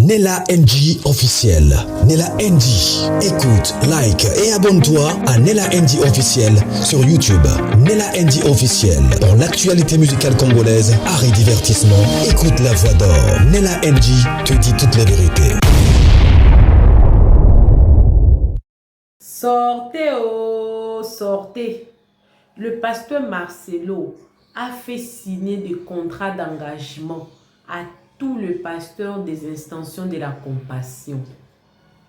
Nella NG officiel. Nella NG. Écoute, like et abonne-toi à Nella NG officiel sur YouTube. Nella NG officiel. Pour l'actualité musicale congolaise, art et divertissement, écoute la voix d'or. Nella NG te dit toute la vérité. Sortez, oh, sortez. Le pasteur Marcelo a fait signer des contrats d'engagement à tous les pasteurs des extensions de la compassion.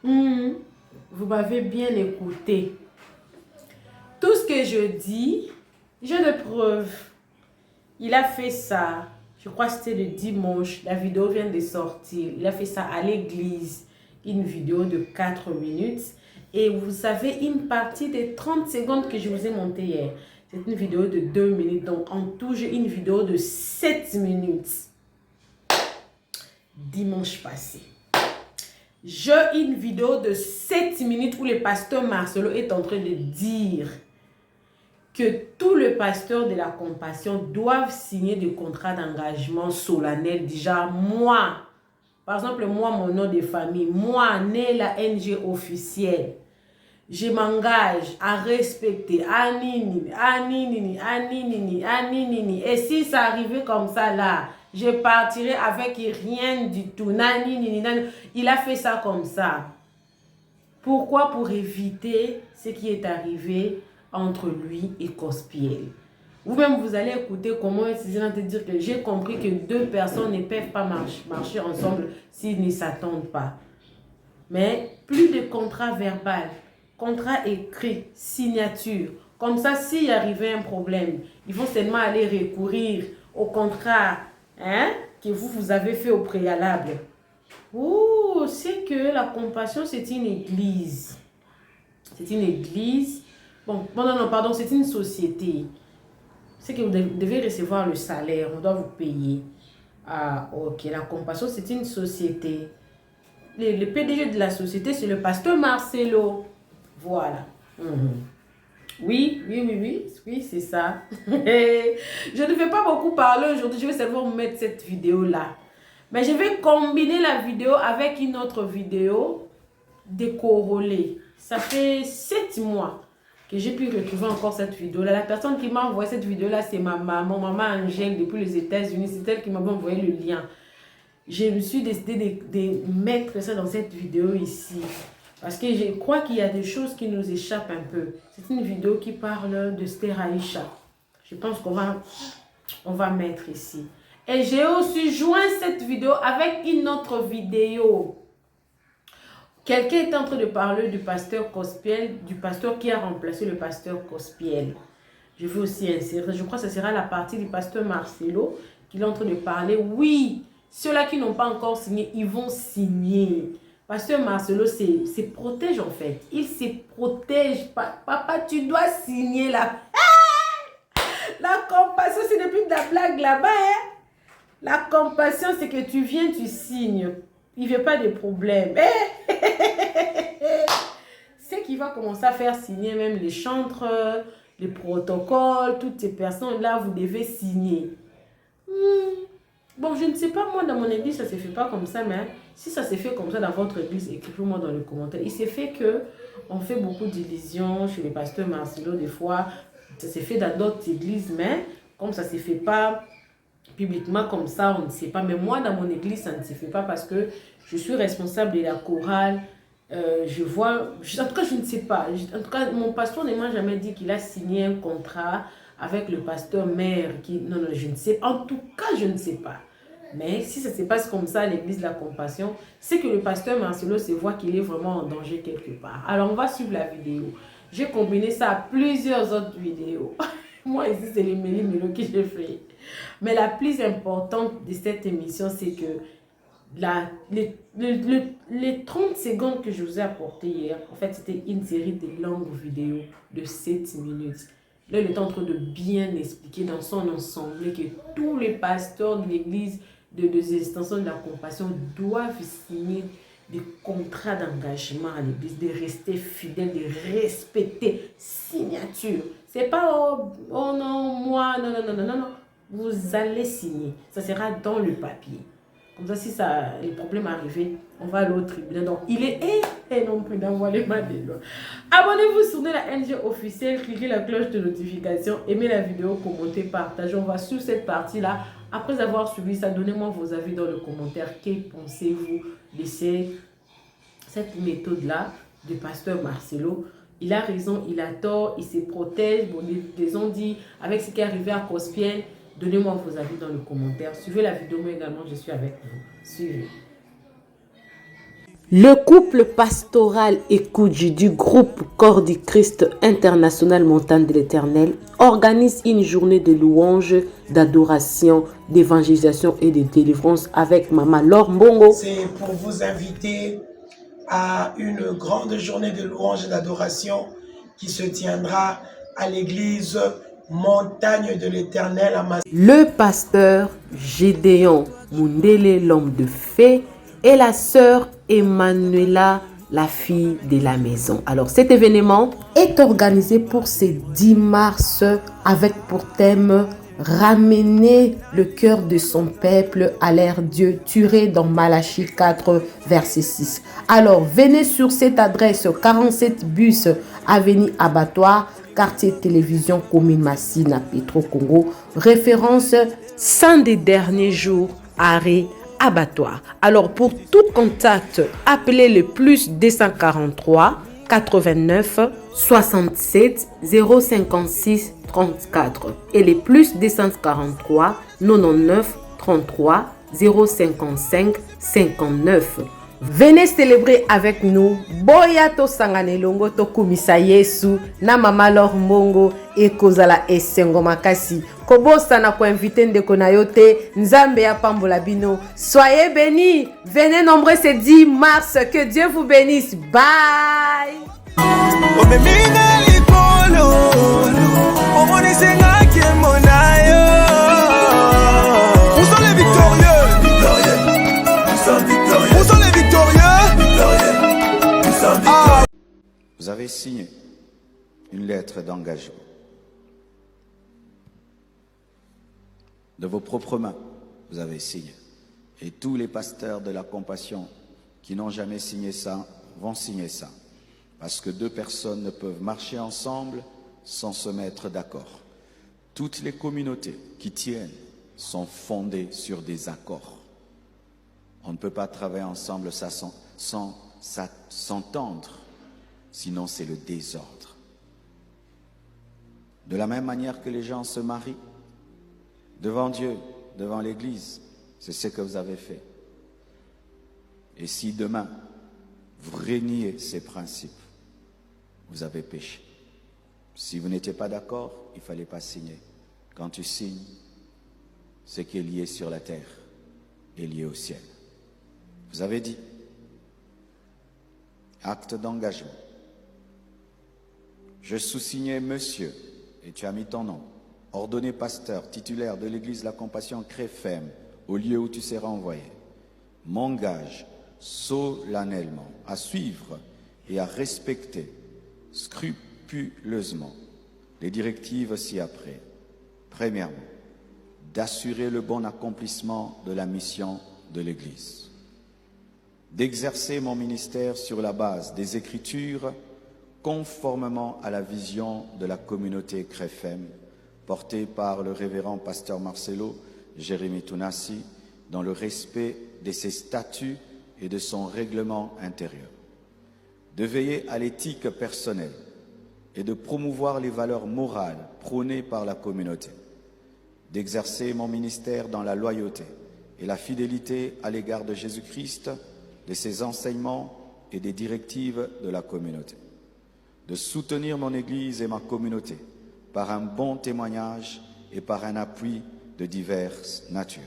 Vous m'avez bien écouté. Tout ce que je dis, j'ai de preuves. Il a fait ça, je crois que c'était le dimanche, la vidéo vient de sortir. Il a fait ça à l'église, une vidéo de 4 minutes. Et vous savez, une partie des 30 secondes que je vous ai montée hier, c'est une vidéo de 2 minutes. Donc, en tout, j'ai une vidéo de 7 minutes. Dimanche passé. J'ai une vidéo de 7 minutes où le pasteur Marcelo est en train de dire que tous les pasteurs de la compassion doivent signer des contrats d'engagement solennels. Déjà, moi, par exemple, moi, mon nom de famille, moi, Nella NG officielle, je m'engage à respecter Anini. Et si ça arrivait comme ça là, je partirai avec rien du tout. Il a fait ça comme ça. Pourquoi? Pour éviter ce qui est arrivé entre lui et Cospiel. Vous-même, vous allez écouter comment ils vont te dire que j'ai compris que deux personnes ne peuvent pas marcher ensemble s'ils ne s'attendent pas. Mais plus de contrat verbal, contrat écrit, signature. Comme ça, s'il arrivait un problème, ils vont seulement aller recourir au contrat que vous avez fait au préalable. Oh, c'est que la compassion, c'est une église. C'est une église. Bon, non, pardon, c'est une société. C'est que vous devez recevoir le salaire, on doit vous payer. Ah, ok, la compassion, c'est une société. Le PDG de la société, c'est le pasteur Marcelo. Voilà. Oui, c'est ça. Je ne vais pas beaucoup parler aujourd'hui, je vais seulement vous mettre cette vidéo-là. Mais je vais combiner la vidéo avec une autre vidéo décorrélée. Ça fait 7 mois que j'ai pu retrouver encore cette vidéo-là. La personne qui m'a envoyé cette vidéo-là, c'est ma maman Angèle depuis les États-Unis. C'est elle qui m'a envoyé le lien. Je me suis décidé de mettre ça dans cette vidéo ici. Parce que je crois qu'il y a des choses qui nous échappent un peu. C'est une vidéo qui parle de Esther Aïcha. Je pense qu'on va mettre ici. Et j'ai aussi joint cette vidéo avec une autre vidéo. Quelqu'un est en train de parler du pasteur Cospiel, du pasteur qui a remplacé le pasteur Cospiel. Je vais aussi insérer, je crois que ce sera la partie du pasteur Marcelo qu'il est en train de parler. Oui, ceux-là qui n'ont pas encore signé, ils vont signer. Pasteur Marcelo se protège en fait. Il se protège. Papa, tu dois signer là. La compassion, c'est depuis de la blague là-bas. La compassion, c'est que tu viens, tu signes. Il ne veut pas de problème. C'est qu'il va commencer à faire signer même les chantres, les protocoles, toutes ces personnes-là, vous devez signer. Bon, je ne sais pas, moi, dans mon église, ça ne se fait pas comme ça, mais si ça se fait comme ça dans votre église, écrivez-moi dans les commentaires. Il s'est fait que on fait beaucoup d'illusions chez les pasteurs Marcelo, des fois, ça s'est fait dans d'autres églises, mais comme ça ne se fait pas publiquement comme ça, on ne sait pas. Mais moi, dans mon église, ça ne se fait pas parce que je suis responsable de la chorale. Je vois, en tout cas, je ne sais pas. En tout cas, mon pasteur ne m'a jamais dit qu'il a signé un contrat avec le pasteur maire. Non, je ne sais. En tout cas, je ne sais pas. Mais si ça se passe comme ça à l'église de la compassion, c'est que le pasteur Marcelo se voit qu'il est vraiment en danger quelque part. Alors, on va suivre la vidéo. J'ai combiné ça à plusieurs autres vidéos. Moi, ici, c'est les méli-mélo que j'ai fait. Mais la plus importante de cette émission, c'est que les 30 secondes que je vous ai apportées hier, en fait, c'était une série de longues vidéos de 7 minutes. Là, il est en train de bien expliquer dans son ensemble que tous les pasteurs de l'église des extensions de la compassion doivent signer des contrats d'engagement à l'église, de rester fidèles, de respecter signature. C'est pas oh non, moi, non. Vous allez signer. Ça sera dans le papier. Comme ça, si les problèmes arrivaient, on va aller au tribunal. Donc, il est non prudent, voilà les mains des lois. Abonnez-vous sur la NG officielle, cliquez la cloche de notification, aimez la vidéo, commentez, partagez. On va sur cette partie-là. Après avoir suivi ça, donnez-moi vos avis dans le commentaire. Que pensez-vous de cette méthode-là de pasteur Marcelo? Il a raison, il a tort, il se protège. Bon, les ont dit, avec ce qui est arrivé à Cospienne, donnez-moi vos avis dans le commentaire. Suivez la vidéo, moi également, je suis avec vous. Suivez. Le couple pastoral Ekoudji du groupe Corps du Christ International Montagne de l'Éternel organise une journée de louanges, d'adoration, d'évangélisation et de délivrance avec Maman Laure Mbongo. C'est pour vous inviter à une grande journée de louanges et d'adoration qui se tiendra à l'église Montagne de l'Éternel à Massy. Le pasteur Gédéon Mundele, l'homme de fée, et la sœur Emmanuela, la fille de la maison. Alors cet événement est organisé pour ce 10 mars avec pour thème ramener le cœur de son peuple à l'ère Dieu, tiré dans Malachie 4 verset 6. Alors venez sur cette adresse 47 bus avenue Abattoir, quartier télévision commune Massina Petro Congo, référence 100 des derniers jours, arrêt Abattoir. Alors pour tout contact, appelez le plus 243 89 67 056 34 et les plus 243 99 33 055 59. Venez célébrer avec nous. Boya to sangane longo to kumisa Yesu na Mama Laure Mbongo e kozala esengo makasi. Kobosa na ko inviter ndeko na yote Nzambe ya pambola bino. Soyez bénis. Venez nombreux ce 10 mars. Que Dieu vous bénisse. Bye. Vous avez signé une lettre d'engagement de vos propres mains. Vous avez signé. Et tous les pasteurs de la compassion qui n'ont jamais signé ça vont signer ça. Parce que deux personnes ne peuvent marcher ensemble sans se mettre d'accord. Toutes les communautés qui tiennent sont fondées sur des accords. On ne peut pas travailler ensemble sans s'entendre. Sinon, c'est le désordre. De la même manière que les gens se marient, devant Dieu, devant l'Église, c'est ce que vous avez fait. Et si demain, vous reniez ces principes, vous avez péché. Si vous n'étiez pas d'accord, il ne fallait pas signer. Quand tu signes, ce qui est lié sur la terre est lié au ciel. Vous avez dit, acte d'engagement. Je sous-signais monsieur, et tu as mis ton nom, ordonné pasteur, titulaire de l'église La Compassion Créfem, au lieu où tu seras envoyé, m'engage solennellement à suivre et à respecter scrupuleusement les directives ci-après. Premièrement, d'assurer le bon accomplissement de la mission de l'Église, d'exercer mon ministère sur la base des Écritures conformément à la vision de la communauté Créfem, portée par le révérend pasteur Marcelo Jérémy Tounassi, dans le respect de ses statuts et de son règlement intérieur, de veiller à l'éthique personnelle et de promouvoir les valeurs morales prônées par la communauté, d'exercer mon ministère dans la loyauté et la fidélité à l'égard de Jésus-Christ, de ses enseignements et des directives de la communauté, de soutenir mon Église et ma communauté par un bon témoignage et par un appui de diverses natures,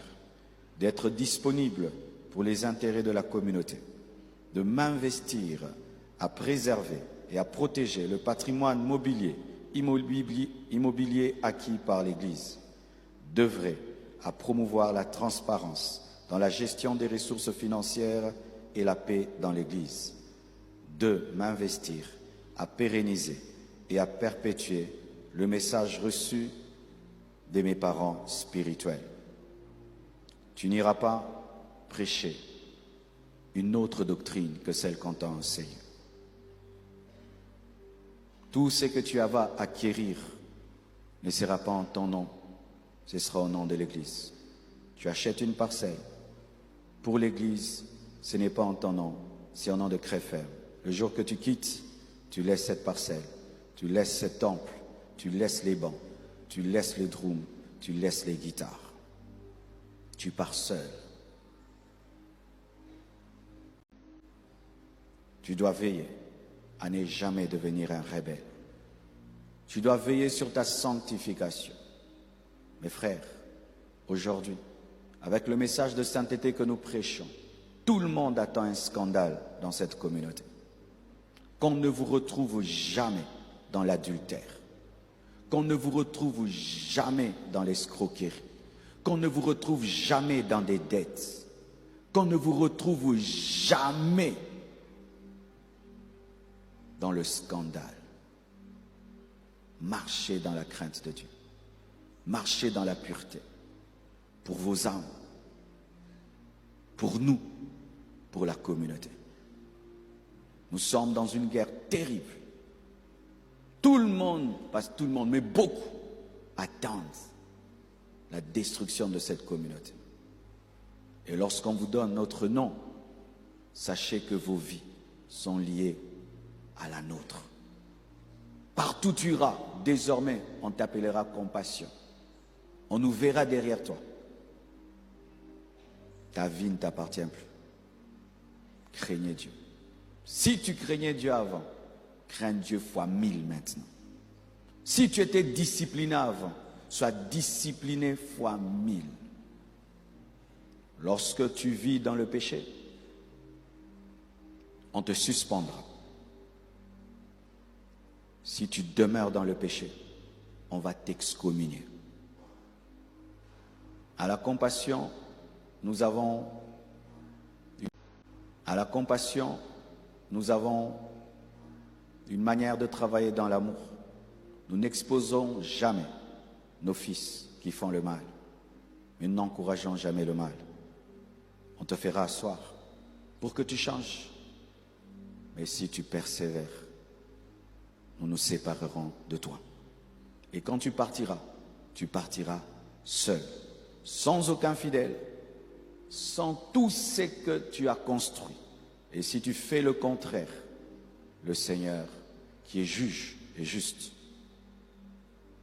d'être disponible pour les intérêts de la communauté, de m'investir à préserver et à protéger le patrimoine immobilier acquis par l'Église, d'œuvrer à promouvoir la transparence dans la gestion des ressources financières et la paix dans l'Église, de m'investir à pérenniser et à perpétuer le message reçu de mes parents spirituels. Tu n'iras pas prêcher une autre doctrine que celle qu'on t'a enseignée. Tout ce que tu vas acquérir ne sera pas en ton nom, ce sera au nom de l'Église. Tu achètes une parcelle. Pour l'Église, ce n'est pas en ton nom, c'est au nom de Crèferme. Le jour que tu quittes, tu laisses cette parcelle, tu laisses ce temple, tu laisses les bancs, tu laisses les drums, tu laisses les guitares. Tu pars seul. Tu dois veiller à ne jamais devenir un rebelle. Tu dois veiller sur ta sanctification. Mes frères, aujourd'hui, avec le message de sainteté que nous prêchons, tout le monde attend un scandale dans cette communauté. Qu'on ne vous retrouve jamais dans l'adultère. Qu'on ne vous retrouve jamais dans l'escroquerie. Qu'on ne vous retrouve jamais dans des dettes. Qu'on ne vous retrouve jamais dans le scandale. Marchez dans la crainte de Dieu. Marchez dans la pureté. Pour vos âmes. Pour nous. Pour la communauté. Nous sommes dans une guerre terrible. Tout le monde, pas tout le monde, mais beaucoup, attendent la destruction de cette communauté. Et lorsqu'on vous donne notre nom, sachez que vos vies sont liées à la nôtre. Partout tu iras, désormais, on t'appellera compassion. On nous verra derrière toi. Ta vie ne t'appartient plus. Craignez Dieu. Si tu craignais Dieu avant, crains Dieu fois 1000 maintenant. Si tu étais discipliné avant, sois discipliné fois 1000. Lorsque tu vis dans le péché, on te suspendra. Si tu demeures dans le péché, on va t'excommunier. À la compassion, nous avons une manière de travailler dans l'amour. Nous n'exposons jamais nos fils qui font le mal, mais nous n'encourageons jamais le mal. On te fera asseoir pour que tu changes. Mais si tu persévères, nous nous séparerons de toi. Et quand tu partiras seul, sans aucun fidèle, sans tout ce que tu as construit. Et si tu fais le contraire, le Seigneur, qui est juge et juste,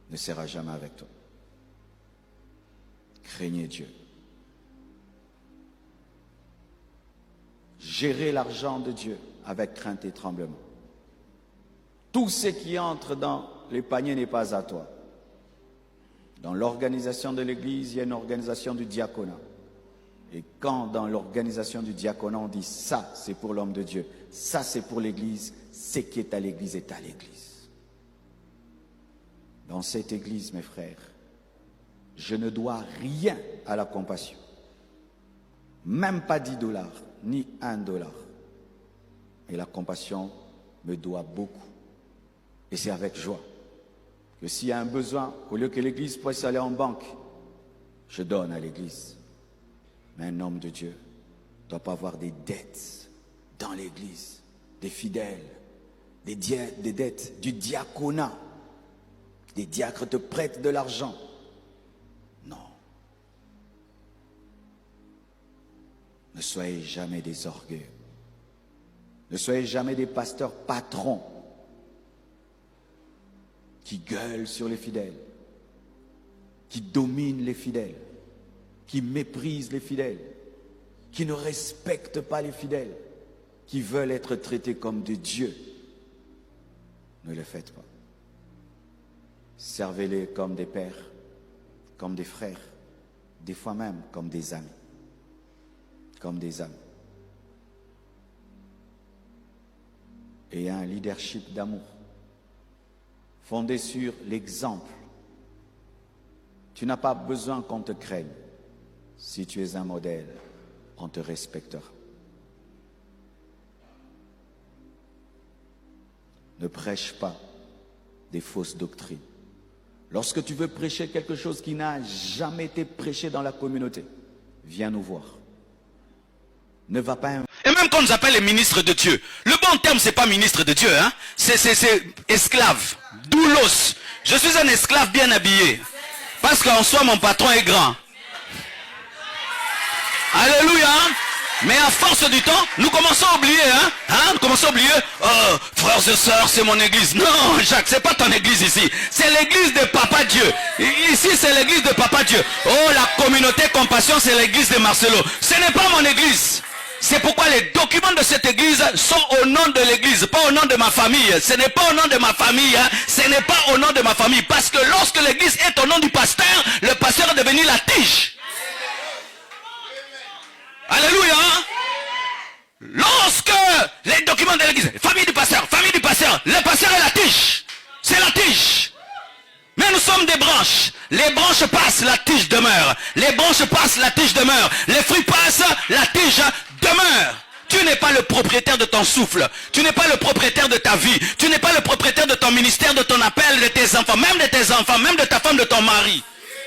ne sera jamais avec toi. Craignez Dieu. Gérez l'argent de Dieu avec crainte et tremblement. Tout ce qui entre dans les paniers n'est pas à toi. Dans l'organisation de l'Église, il y a une organisation du diaconat. Et quand dans l'organisation du diaconat, on dit ça, c'est pour l'homme de Dieu, ça, c'est pour l'Église, ce qui est à l'Église est à l'Église. Dans cette Église, mes frères, je ne dois rien à la compassion. Même pas $10, ni $1. Et la compassion me doit beaucoup. Et c'est avec joie que s'il y a un besoin, au lieu que l'Église puisse aller en banque, je donne à l'Église. Mais un homme de Dieu ne doit pas avoir des dettes dans l'Église, des fidèles, des dettes du diaconat. Des diacres te prêtent de l'argent. Non. Ne soyez jamais des orgueilleux. Ne soyez jamais des pasteurs patrons qui gueulent sur les fidèles, qui dominent les fidèles, qui méprisent les fidèles, qui ne respectent pas les fidèles, qui veulent être traités comme des dieux. Ne le faites pas. Servez-les comme des pères, comme des frères, des fois même comme des amis. Comme des amis. Et un leadership d'amour, fondé sur l'exemple. Tu n'as pas besoin qu'on te craigne. Si tu es un modèle, on te respectera. Ne prêche pas des fausses doctrines. Lorsque tu veux prêcher quelque chose qui n'a jamais été prêché dans la communauté, viens nous voir. ne va pas... Et même quand on nous appelle les ministres de Dieu, le bon terme, c'est pas ministre de Dieu, hein? C'est esclave, doulos. Je suis un esclave bien habillé. Parce qu'en soi, mon patron est grand. Alléluia. Mais à force du temps, nous commençons à oublier, nous commençons à oublier, frères et sœurs, c'est mon église. Non, Jacques, c'est pas ton église ici. C'est l'église de Papa Dieu. Ici, c'est l'église de Papa Dieu. Oh, la communauté compassion, c'est l'église de Marcelo. Ce n'est pas mon église. C'est pourquoi les documents de cette église sont au nom de l'église, pas au nom de ma famille. Ce n'est pas au nom de ma famille, ce n'est pas au nom de ma famille. Parce que lorsque l'église est au nom du pasteur, le pasteur est devenu la tige. Alléluia. Lorsque les documents de l'église, famille du pasteur, le pasteur est la tige. C'est la tige. Mais nous sommes des branches. Les branches passent, la tige demeure. Les branches passent, la tige demeure. Les fruits passent, la tige demeure. Tu n'es pas le propriétaire de ton souffle. Tu n'es pas le propriétaire de ta vie. Tu n'es pas le propriétaire de ton ministère, de ton appel, de tes enfants, même de ta femme, de ton mari.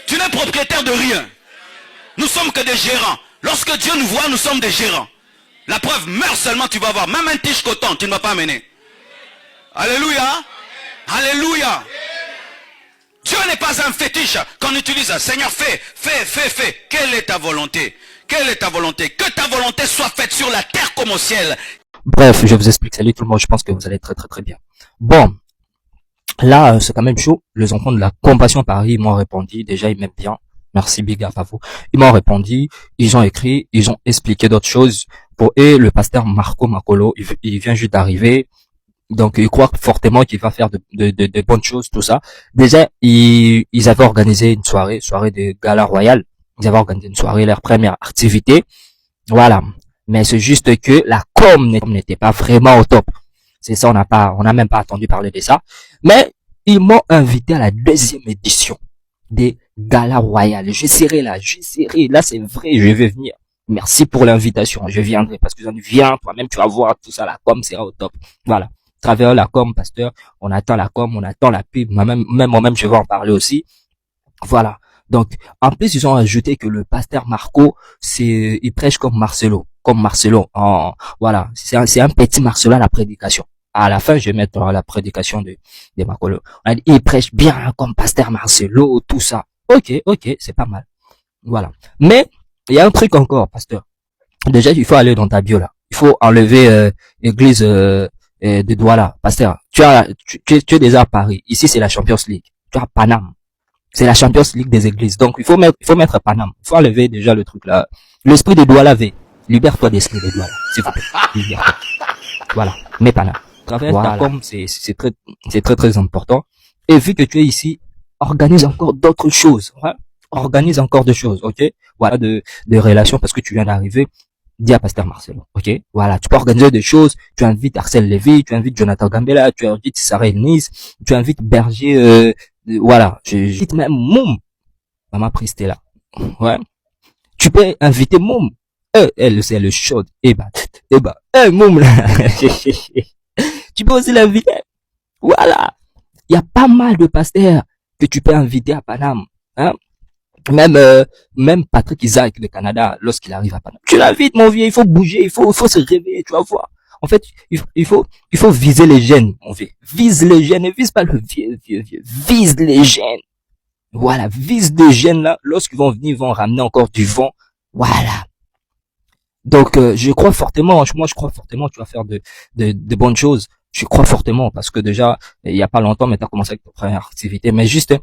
Tu n'es propriétaire de rien. Nous sommes que des gérants. Lorsque Dieu nous voit, nous sommes des gérants. La preuve, meurs seulement, tu vas voir. Même un tige coton, tu ne vas pas amener. Alléluia. Alléluia. Dieu n'est pas un fétiche qu'on utilise. Seigneur, fais. Quelle est ta volonté? Quelle est ta volonté? Que ta volonté soit faite sur la terre comme au ciel. Bref, je vous explique. Salut tout le monde, je pense que vous allez très bien. Bon, là, c'est quand même chaud. Les enfants de la Compassion Paris m'ont répondu. Déjà, ils m'aiment bien. Merci, big up à vous. Ils m'ont répondu, ils ont écrit, ils ont expliqué d'autres choses. Et le pasteur Marco Makolo, il vient juste d'arriver. Donc, ils croient fortement qu'il va faire de bonnes choses, tout ça. Déjà, ils avaient organisé une soirée de gala royal. Ils avaient organisé une soirée, leur première activité. Voilà. Mais c'est juste que la com n'était pas vraiment au top. C'est ça, on n'a même pas attendu parler de ça. Mais, ils m'ont invité à la deuxième édition des gala royal. Je serai là, c'est vrai, je vais venir. Merci pour l'invitation, je viendrai parce que j'en viens, toi-même tu vas voir tout ça, la com sera au top. Voilà. À travers la com, pasteur, on attend la com, on attend la pub, moi-même je vais en parler aussi. Voilà. Donc, en plus, ils ont ajouté que le pasteur Marco, il prêche comme Marcelo. Voilà. C'est un petit Marcelo à la prédication. À la fin, je vais mettre la prédication de Marcolo. On a dit, il prêche bien comme pasteur Marcelo, tout ça. Ok, c'est pas mal. Voilà. Mais, il y a un truc encore, pasteur. Déjà, il faut aller dans ta bio, là. Il faut enlever, église, de Douala. Pasteur, tu es déjà à Paris. Ici, c'est la Champions League. Tu as Paname. C'est la Champions League des églises. Donc, il faut mettre Paname. Il faut enlever déjà le truc, là. L'esprit de Douala V. Libère-toi d'esprit de Douala. S'il vous plaît. Libère-toi. Voilà. Mais Paname. Voilà. Comme c'est très important. Et vu que tu es ici, organise encore d'autres choses. Ouais? Organise encore des choses, ok? Voilà, de relations parce que tu viens d'arriver. Dis à pasteur Marcelo, ok? Voilà, tu peux organiser des choses. Tu invites Arcel Lévy, tu invites Jonathan Gambella, tu invites Sarah Elnis, tu invites Berger, voilà. J'invite même Moum. Maman Pristella. Ouais. Tu peux inviter Moum. Elle, c'est le chaud. Moum, là. Tu peux aussi l'inviter. Voilà. Il y a pas mal de pasteurs que tu peux inviter à Paname. Hein? Même Patrick Isaac de Canada, lorsqu'il arrive à Paname. Tu l'invites, mon vieux, il faut bouger, il faut se réveiller, tu vas voir. En fait, il faut viser les jeunes, mon vieux. Vise les jeunes, ne vise pas le vieux. Vise les jeunes. Voilà, vise les jeunes là, lorsqu'ils vont venir, ils vont ramener encore du vent. Voilà. Donc, je crois fortement, tu vas faire de bonnes choses. Je crois fortement parce que déjà, il y a pas longtemps, mais tu as commencé avec ta première activité. Mais juste,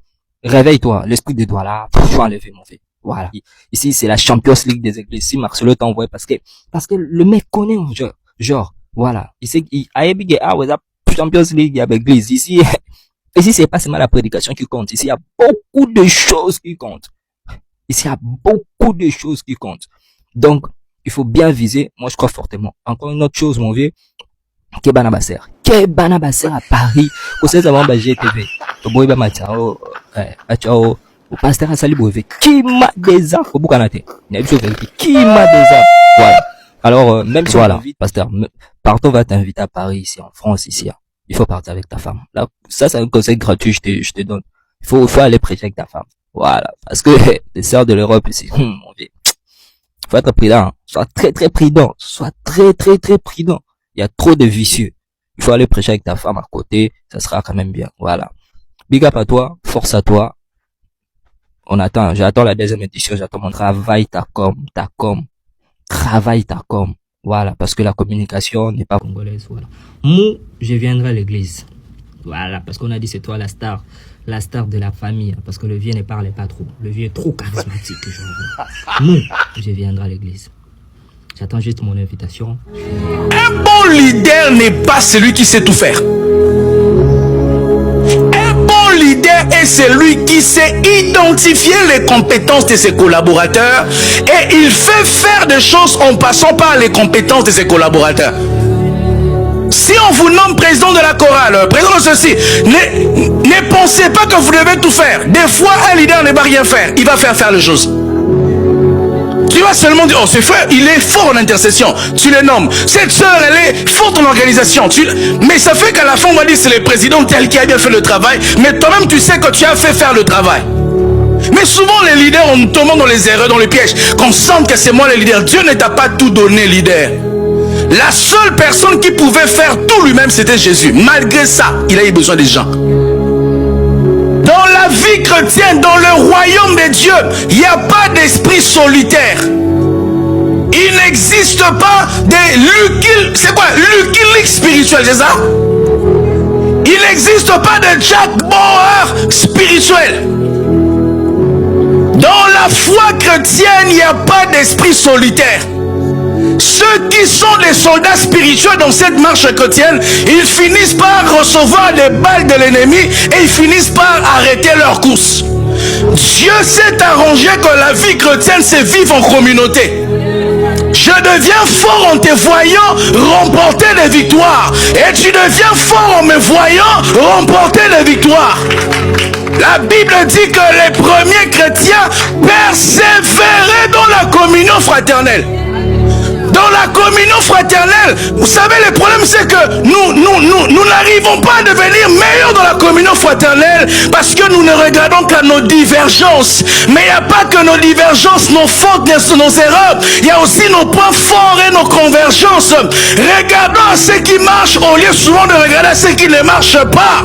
réveille-toi. L'esprit des doigts là, faut enlever, mon vieux. Voilà. Ici, c'est la Champions League des églises. Si Marcelo t'envoie parce que le mec connaît, genre, voilà. Il sait qu'il a la Champions League, il y a l'église. Ici, c'est pas seulement la prédication qui compte. Ici, il y a beaucoup de choses qui comptent. Donc, il faut bien viser. Moi, je crois fortement. Encore une autre chose, mon vieux. Kebana Basser à Paris. Vous savez, avant, GTV. Au bout, ciao, au pasteur Asali Bouvé. Qui m'a déjà, au bout, Kanate. Qui m'a déjà. Voilà. Alors, même si voilà, pasteur, partons va t'inviter à Paris, ici, en France, ici. Il faut partir avec ta femme. Là, ça, c'est un conseil gratuit, je te donne. Il faut aller prêcher avec ta femme. Voilà. Parce que, les sœurs de l'Europe, ici, mon vieux. Faut être prudent. Sois très très prudent. Sois très très très prudent. Il y a trop de vicieux. Il faut aller prêcher avec ta femme à côté. Ça sera quand même bien. Voilà. Big up à toi. Force à toi. J'attends la deuxième édition. J'attends mon travail, ta com. Travaille ta com. Voilà. Parce que la communication n'est pas congolaise. Voilà. Moi, je viendrai à l'église. Voilà. Parce qu'on a dit c'est toi la star de la famille. Parce que le vieux ne parle pas trop. Le vieux est trop charismatique. Moi, je viendrai à l'église. J'attends juste mon invitation. Un bon leader n'est pas celui qui sait tout faire. Un bon leader est celui qui sait identifier les compétences de ses collaborateurs et il fait faire des choses en passant par les compétences de ses collaborateurs. Si on vous nomme président de la chorale, président de ceci, ne pensez pas que vous devez tout faire. Des fois, un leader ne va rien faire. Il va faire les choses. Tu vas seulement dire, oh ce frère, il est fort en intercession. Tu le nommes. Cette soeur, elle est forte en organisation. Mais ça fait qu'à la fin, on va dire, c'est le président tel qui a bien fait le travail. Mais toi-même, tu sais que tu as fait faire le travail. Mais souvent, les leaders, on tombe dans les erreurs, dans les pièges. Qu'on sente que c'est moi le leader. Dieu ne t'a pas tout donné, leader. La seule personne qui pouvait faire tout lui-même, c'était Jésus. Malgré ça, il a eu besoin des gens. Dans la vie chrétienne, dans le royaume de Dieu, il n'y a pas d'esprit solitaire. Il n'existe pas de c'est quoi? Lucky League spirituel, c'est ça? Il n'existe pas de Jack Bauer spirituel. Dans la foi chrétienne, il n'y a pas d'esprit solitaire. Ceux qui sont des soldats spirituels dans cette marche chrétienne, ils finissent par recevoir des balles de l'ennemi et ils finissent par arrêter leur course. Dieu s'est arrangé que la vie chrétienne se vive en communauté. Je deviens fort en te voyant remporter des victoires. Et tu deviens fort en me voyant remporter des victoires. La Bible dit que les premiers chrétiens persévéraient dans la communion fraternelle. Dans la communion fraternelle, vous savez, le problème c'est que nous n'arrivons pas à devenir meilleurs dans la communion fraternelle parce que nous ne regardons qu'à nos divergences. Mais il n'y a pas que nos divergences, nos fautes, nos erreurs. Il y a aussi nos points forts et nos convergences. Regardons à ce qui marche au lieu souvent de regarder à ce qui ne marche pas.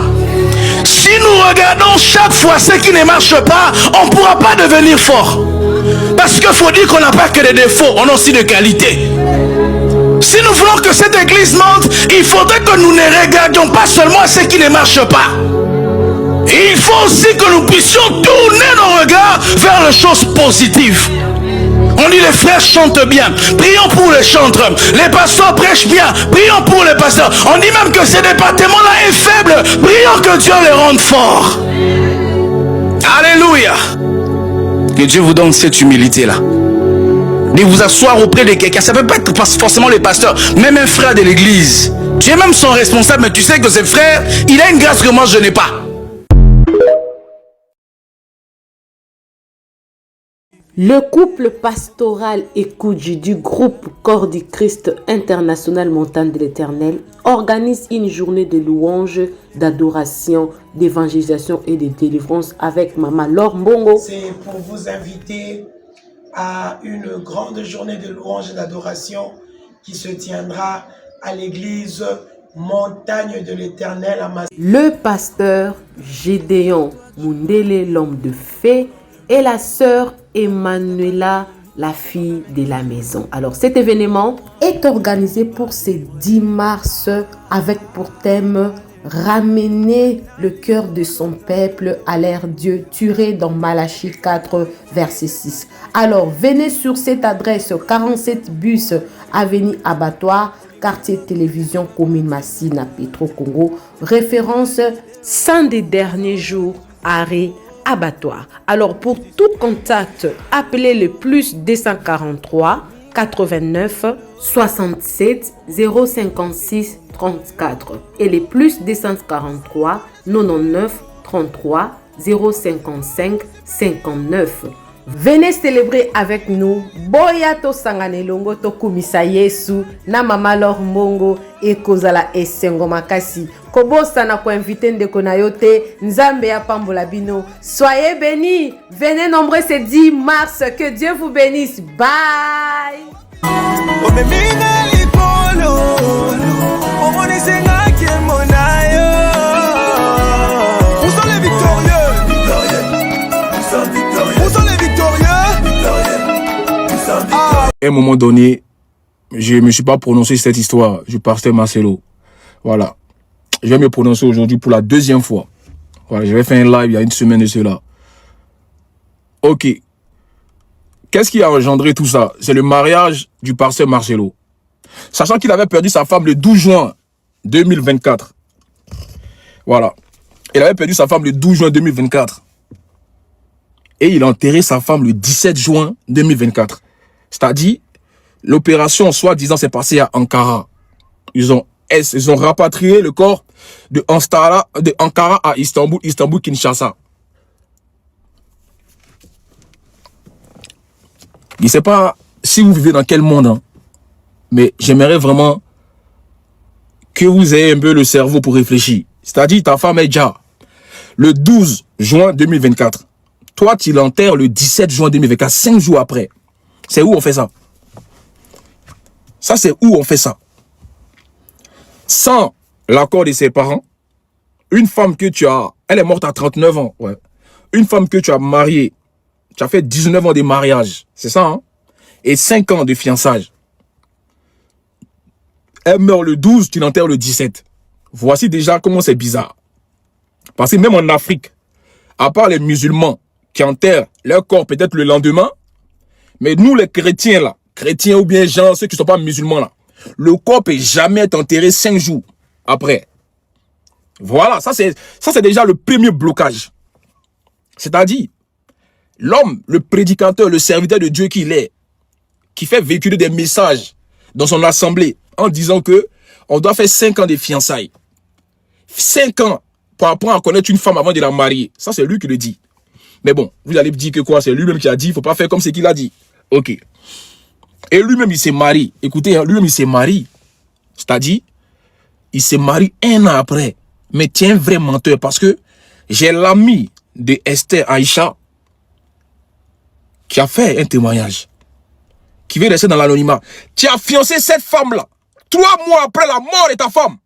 Si nous regardons chaque fois ce qui ne marche pas, on ne pourra pas devenir fort. Parce qu'il faut dire qu'on n'a pas que des défauts, on a aussi des qualités. Si nous voulons que cette église monte, il faudrait que nous ne regardions pas seulement à ce qui ne marche pas. Et il faut aussi que nous puissions tourner nos regards vers les choses positives. On dit les frères chantent bien, prions pour les chantres. Les pasteurs prêchent bien, prions pour les pasteurs. On dit même que ce département-là est faible, prions que Dieu les rende forts. Alléluia. Que Dieu vous donne cette humilité-là. De vous asseoir auprès de quelqu'un. Ça ne peut pas être forcément les pasteurs, même un frère de l'église. Tu es même son responsable, mais tu sais que ce frère, il a une grâce que moi je n'ai pas. Le couple pastoral Ekoudji du groupe Corps du Christ International Montagne de l'Éternel organise une journée de louanges, d'adoration, d'évangélisation et de délivrance avec Maman Laure Mbongo. C'est pour vous inviter à une grande journée de louanges et d'adoration qui se tiendra à l'église Montagne de l'Éternel à Massy. Le pasteur Gédéon Mundele, l'homme de fée, et la sœur Emmanuela, la fille de la maison. Alors cet événement est organisé pour ce 10 mars avec pour thème ramener le cœur de son peuple à l'ère Dieu, tiré dans Malachie 4 verset 6. Alors venez sur cette adresse 47 bus avenue Abattoir, quartier télévision commune Massina Petro Congo, référence 100 des derniers jours, arrêt Abattoir. Alors pour tout contact, appelez le plus 243 89 67 056 34 et les plus 243 99 33 055 59. Venez célébrer avec nous. Boya to sangane longo to kumisa Yesu na mama Laure Mbongo e kozala esengo makasi. Kobosa na ko inviter ndeko na yote nzambe ya pambola bino. Soyez bénis. Venez nombreux ce 10 mars. Que Dieu vous bénisse. Bye. À un moment donné, je ne me suis pas prononcé cette histoire du pasteur Marcelo. Voilà. Je vais me prononcer aujourd'hui pour la deuxième fois. Voilà, j'avais fait un live il y a une semaine de cela. Ok. Qu'est-ce qui a engendré tout ça? C'est le mariage du pasteur Marcelo. Sachant qu'il avait perdu sa femme le 12 juin 2024. Voilà. Il avait perdu sa femme le 12 juin 2024. Et il a enterré sa femme le 17 juin 2024. C'est-à-dire, l'opération, soi-disant, s'est passée à Ankara. Ils ont rapatrié le corps de Ankara à Istanbul, Kinshasa. Je ne sais pas si vous vivez dans quel monde, hein, mais j'aimerais vraiment que vous ayez un peu le cerveau pour réfléchir. C'est-à-dire, ta femme est déjà le 12 juin 2024. Toi, tu l'enterres le 17 juin 2024, 5 jours après. C'est où on fait ça? Ça, c'est où on fait ça? Sans l'accord de ses parents, une femme que tu as... Elle est morte à 39 ans. Ouais. Une femme que tu as mariée, tu as fait 19 ans de mariage. C'est ça, hein? Et 5 ans de fiançage. Elle meurt le 12, tu l'enterres le 17. Voici déjà comment c'est bizarre. Parce que même en Afrique, à part les musulmans qui enterrent leur corps peut-être le lendemain, mais nous les chrétiens là, chrétiens ou bien gens, ceux qui ne sont pas musulmans là, le corps ne peut jamais être enterré 5 jours après. Voilà, ça c'est déjà le premier blocage. C'est-à-dire, l'homme, le prédicateur, le serviteur de Dieu qu'il est, qui fait véhiculer des messages dans son assemblée en disant que on doit faire 5 ans de fiançailles. 5 ans pour apprendre à connaître une femme avant de la marier. Ça, c'est lui qui le dit. Mais bon, vous allez me dire que quoi? C'est lui-même qui a dit, il ne faut pas faire comme ce qu'il a dit. Ok. Et lui-même, il s'est marié. Écoutez, hein, lui-même, il s'est marié. C'est-à-dire, il s'est marié 1 an après. Mais tiens, vrai menteur, parce que j'ai l'ami de Esther Aïcha qui a fait un témoignage, qui veut rester dans l'anonymat. Tu as fiancé cette femme-là 3 mois après la mort de ta femme.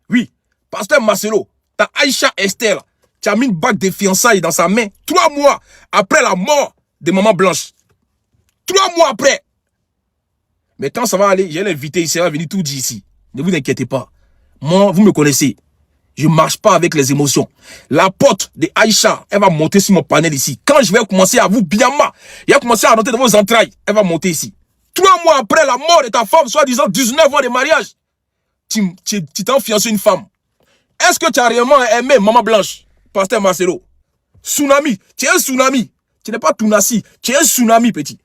Oui, pasteur Marcelo, ta Aïcha Esther, là, tu as mis une bague de fiançailles dans sa main 3 mois après la mort de maman Blanche. 3 mois après. Mais quand ça va aller, j'ai l'invité, il sera venu tout dire ici. Ne vous inquiétez pas. Moi, vous me connaissez. Je ne marche pas avec les émotions. La porte de Aïcha, elle va monter sur mon panel ici. Quand je vais commencer à vous biama, il va commencer à rentrer dans vos entrailles. Elle va monter ici. 3 mois après la mort de ta femme, soi-disant 19 ans de mariage, tu t'es fiancé une femme. Est-ce que tu as réellement aimé maman Blanche, pasteur Marcelo? Tsunami, tu es un tsunami. Tu n'es pas Tounassi, tu es un tsunami, petit.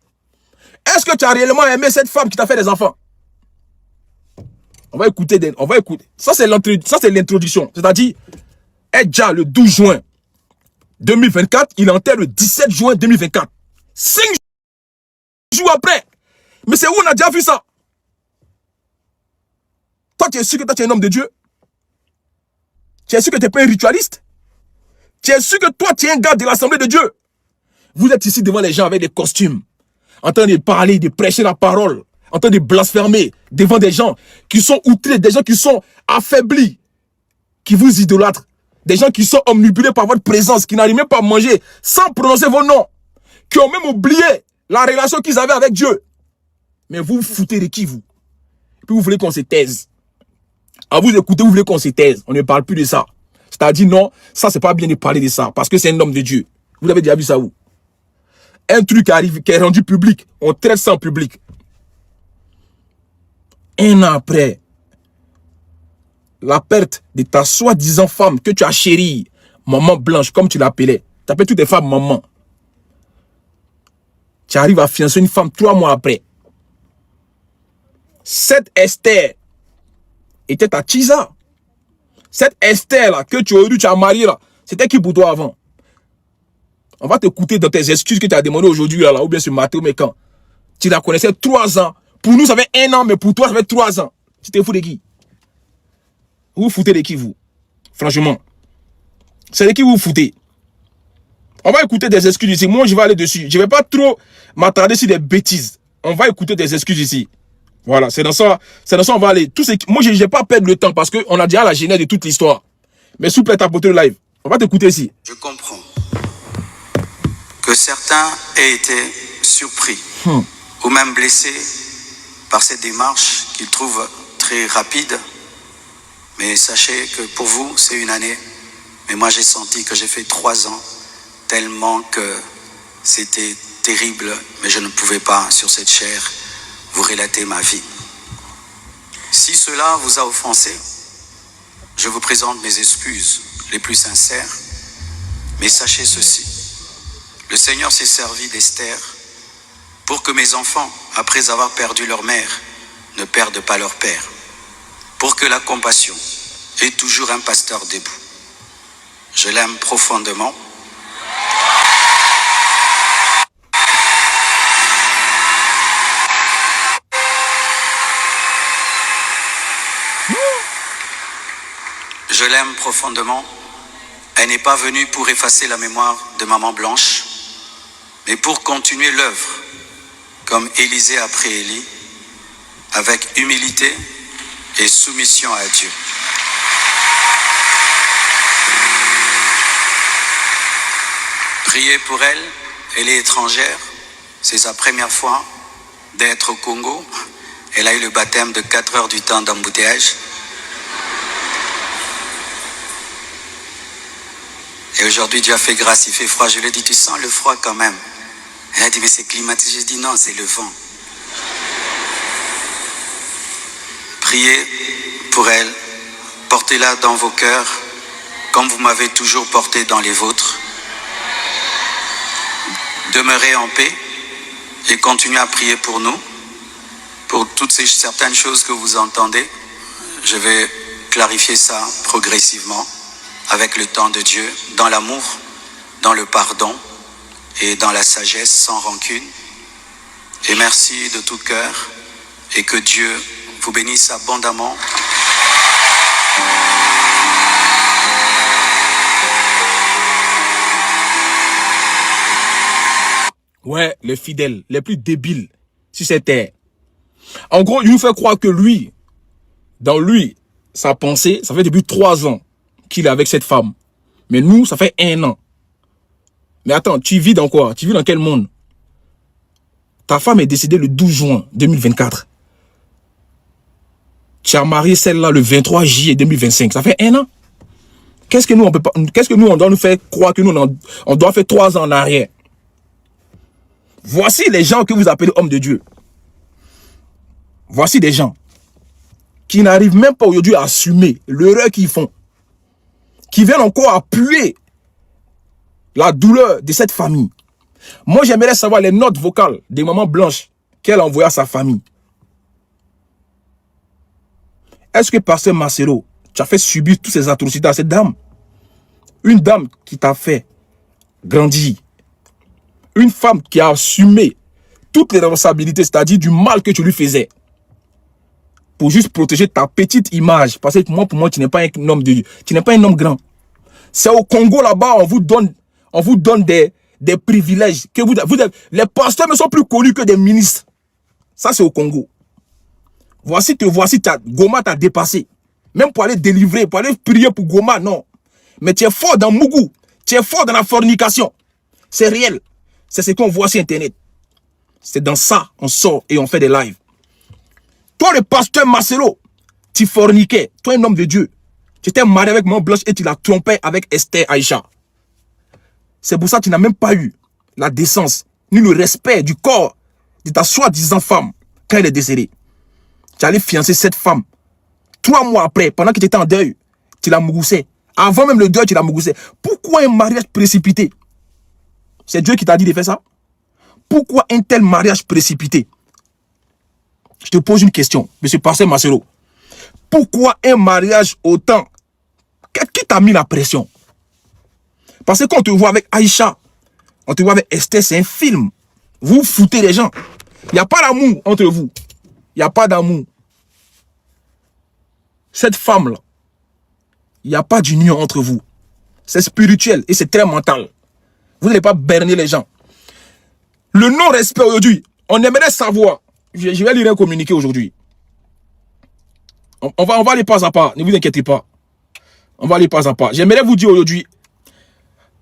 Est-ce que tu as réellement aimé cette femme qui t'a fait des enfants? On va écouter. Ça, c'est l'introduction. C'est-à-dire, Edja, le 12 juin 2024, il enterre le 17 juin 2024. 5 jours après. Mais c'est où on a déjà vu ça? Toi, tu es sûr que toi, tu es un homme de Dieu? Tu es sûr que tu n'es pas un ritualiste? Tu es sûr que toi, tu es un gars de l'Assemblée de Dieu? Vous êtes ici devant les gens avec des costumes, en train de parler, de prêcher la parole, en train de blasphémer devant des gens qui sont outrés, des gens qui sont affaiblis, qui vous idolâtrent, des gens qui sont omnibulés par votre présence, qui n'arrivent même pas à manger sans prononcer vos noms, qui ont même oublié la relation qu'ils avaient avec Dieu. Mais vous vous foutez de qui, vous? Et puis vous voulez qu'on se taise. À vous écouter, vous voulez qu'on se taise. On ne parle plus de ça. C'est-à-dire, non, ça, c'est pas bien de parler de ça, parce que c'est un homme de Dieu. Vous avez déjà vu ça où? Un truc qui est rendu public, on traite ça en public. 1 an après, la perte de ta soi-disant femme que tu as chérie, maman Blanche, comme tu l'appelais. Tu appelles toutes les femmes maman. Tu arrives à fiancer une femme 3 mois après. Cette Esther était ta Tisa. Cette Esther là que tu as mariée là, c'était qui pour toi avant? On va t'écouter dans tes excuses que tu as demandé aujourd'hui, là, ou bien ce matin, mais quand tu la connaissais 3 ans. Pour nous, ça fait 1 an, mais pour toi, ça fait 3 ans. Tu t'es foutu de qui? Vous vous foutez de qui, vous? Franchement. C'est de qui vous vous foutez? On va écouter des excuses ici. Moi, je vais aller dessus. Je ne vais pas trop m'attarder sur des bêtises. On va écouter des excuses ici. Voilà, c'est dans ça on va aller. Moi, je n'ai pas à perdre le temps parce qu'on a déjà la genèse de toute l'histoire. Mais s'il vous plaît, tapoter le live. On va t'écouter ici. Je comprends que certains aient été surpris ou même blessés par cette démarche qu'ils trouvent très rapide. Mais sachez que pour vous, c'est une année. Mais moi, j'ai senti que j'ai fait 3 ans, tellement que c'était terrible, mais je ne pouvais pas, sur cette chair, vous relater ma vie. Si cela vous a offensé, je vous présente mes excuses les plus sincères. Mais sachez ceci, le Seigneur s'est servi d'Esther pour que mes enfants, après avoir perdu leur mère, ne perdent pas leur père. Pour que la compassion ait toujours un pasteur debout. Je l'aime profondément. Je l'aime profondément. Elle n'est pas venue pour effacer la mémoire de Maman Blanche, mais pour continuer l'œuvre, comme Élisée après Élie, avec humilité et soumission à Dieu. Priez pour elle, elle est étrangère, c'est sa première fois d'être au Congo. Elle a eu le baptême de 4 heures du temps d'embouteillage. Et aujourd'hui, Dieu a fait grâce, il fait froid. Je lui ai dit, tu sens le froid quand même? Elle a dit, mais c'est climatisé. J'ai dit, non, c'est le vent. Priez pour elle, portez-la dans vos cœurs, comme vous m'avez toujours porté dans les vôtres. Demeurez en paix et continuez à prier pour nous, pour toutes ces certaines choses que vous entendez. Je vais clarifier ça progressivement, avec le temps de Dieu, dans l'amour, dans le pardon et dans la sagesse, sans rancune. Et merci de tout cœur et que Dieu vous bénisse abondamment. Ouais, les fidèles, les plus débiles, si c'était. En gros, il nous fait croire que lui, dans lui, sa pensée, ça fait depuis 3 ans qu'il est avec cette femme. Mais nous, ça fait 1 an. Mais attends, tu vis dans quoi? Tu vis dans quel monde? Ta femme est décédée le 12 juin 2024. Tu as marié celle-là le 23 juillet 2025. Ça fait 1 an. Qu'est-ce que nous, on peut pas, qu'est-ce que nous, on doit nous faire croire que nous, on doit faire 3 ans en arrière? Voici les gens que vous appelez hommes de Dieu. Voici des gens qui n'arrivent même pas aujourd'hui à assumer l'erreur qu'ils font. Qui viennent encore appuyer la douleur de cette famille. Moi, j'aimerais savoir les notes vocales des mamans blanches qu'elle a envoyées à sa famille. Est-ce que Pasteur Marcelo, tu as fait subir toutes ces atrocités à cette dame? Une dame qui t'a fait grandir. Une femme qui a assumé toutes les responsabilités, c'est-à-dire du mal que tu lui faisais. Pour juste protéger ta petite image. Parce que pour moi, tu n'es pas un homme de Dieu. Tu n'es pas un homme grand. C'est au Congo là-bas, on vous donne des privilèges. Que les pasteurs ne sont plus connus que des ministres. Ça, c'est au Congo. Voici, Goma t'a dépassé. Même pour aller délivrer, pour aller prier pour Goma, non. Mais tu es fort dans Mougou. Tu es fort dans la fornication. C'est réel. C'est ce qu'on voit sur Internet. C'est dans ça on sort et on fait des lives. Toi, le pasteur Marcelo, tu forniquais. Toi, un homme de Dieu. Tu étais marié avec Maman Blanche et tu l'as trompé avec Esther Aïcha. C'est pour ça que tu n'as même pas eu la décence, ni le respect du corps de ta soi-disant femme quand elle est décédée. Tu allais fiancer cette femme. 3 mois après, pendant que tu étais en deuil, tu la mougoussais. Avant même le deuil, tu la mougoussais. Pourquoi un mariage précipité? C'est Dieu qui t'a dit de faire ça? Pourquoi un tel mariage précipité? Je te pose une question, monsieur Pasteur Marcelo. Pourquoi un mariage autant? Qui t'a mis la pression? Parce que quand on te voit avec Aïcha, On te voit avec Esther, c'est un film. Vous foutez les gens. Il n'y a pas d'amour entre vous. Il n'y a pas d'amour. Cette femme-là, il n'y a pas d'union entre vous. C'est spirituel et c'est très mental. Vous n'allez pas berner les gens. Le non-respect aujourd'hui, on aimerait savoir. Je vais lire un communiqué aujourd'hui. On va aller pas à pas. Ne vous inquiétez pas. On va aller pas à pas. J'aimerais vous dire aujourd'hui,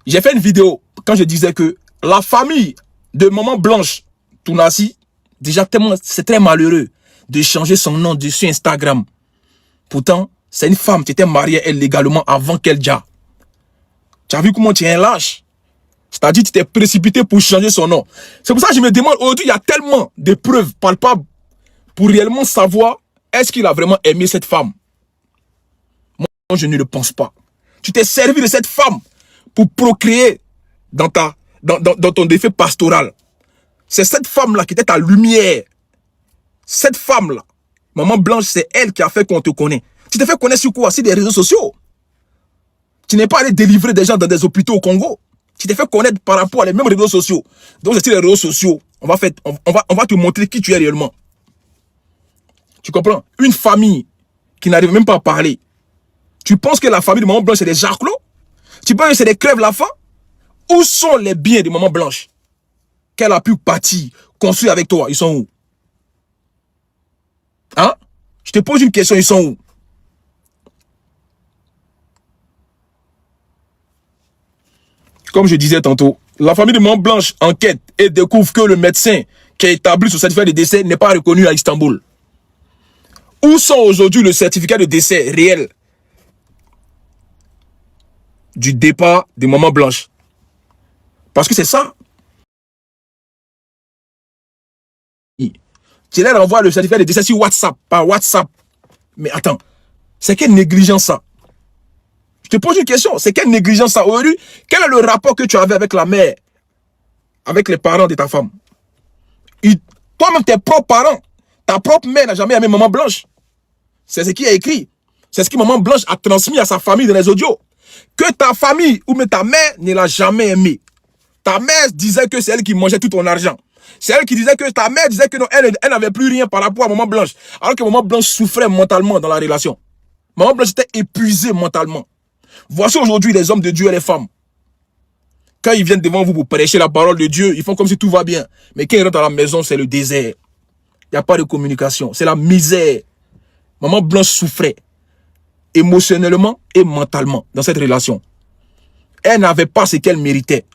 j'ai fait une vidéo quand je disais que la famille de Maman Blanche Tounassi, déjà tellement, c'est très malheureux de changer son nom dessus Instagram. Pourtant, c'est une femme qui était mariée elle légalement avant qu'elle dja. Tu as vu comment tu es un lâche? C'est-à-dire que tu t'es précipité pour changer son nom. C'est pour ça que je me demande, aujourd'hui, il y a tellement de preuves palpables pour réellement savoir est-ce qu'il a vraiment aimé cette femme. Moi, je ne le pense pas. Tu t'es servi de cette femme pour procréer dans ton défait pastoral. C'est cette femme-là qui était ta lumière. Cette femme-là, Maman Blanche, c'est elle qui a fait qu'on te connaît. Tu t'es fait connaître sur quoi? Sur des réseaux sociaux. Tu n'es pas allé délivrer des gens dans des hôpitaux au Congo. Tu t'es fait connaître par rapport à les mêmes réseaux sociaux. Donc, c'est sur les réseaux sociaux. On va te montrer qui tu es réellement. Tu comprends? Une famille qui n'arrive même pas à parler. Tu penses que la famille de Maman Blanche, c'est des jarclos? Tu penses que c'est des crèves-la-faim? Où sont les biens de Maman Blanche qu'elle a pu bâtir, construire avec toi? Ils sont où? Hein? Je te pose une question, ils sont où? Comme je disais tantôt, la famille de Maman Blanche enquête et découvre que le médecin qui a établi ce certificat de décès n'est pas reconnu à Istanbul. Où sont aujourd'hui le certificat de décès réel du départ de Maman Blanche? Parce que c'est ça. Tu leur envoies le certificat de décès sur WhatsApp, par WhatsApp. Mais attends, c'est quelle négligence ça? Je te pose une question, c'est quelle négligence ça? Aujourd'hui, quel est le rapport que tu avais avec la mère, avec les parents de ta femme? Toi-même, tes propres parents, ta propre mère n'a jamais aimé Maman Blanche. C'est ce qui est écrit. C'est ce que Maman Blanche a transmis à sa famille dans les audios. Que ta famille ou même ta mère ne l'a jamais aimé. Ta mère disait que c'est elle qui mangeait tout ton argent. C'est elle qui disait que ta mère disait que non, elle n'avait plus rien par rapport à Maman Blanche. Alors que Maman Blanche souffrait mentalement dans la relation. Maman Blanche était épuisée mentalement. Voici aujourd'hui les hommes de Dieu et les femmes. Quand ils viennent devant vous pour prêcher la parole de Dieu, ils font comme si tout va bien. Mais quand ils rentrent dans la maison, c'est le désert. Il n'y a pas de communication. C'est la misère. Maman Blanche souffrait émotionnellement et mentalement dans cette relation. Elle n'avait pas ce qu'elle méritait.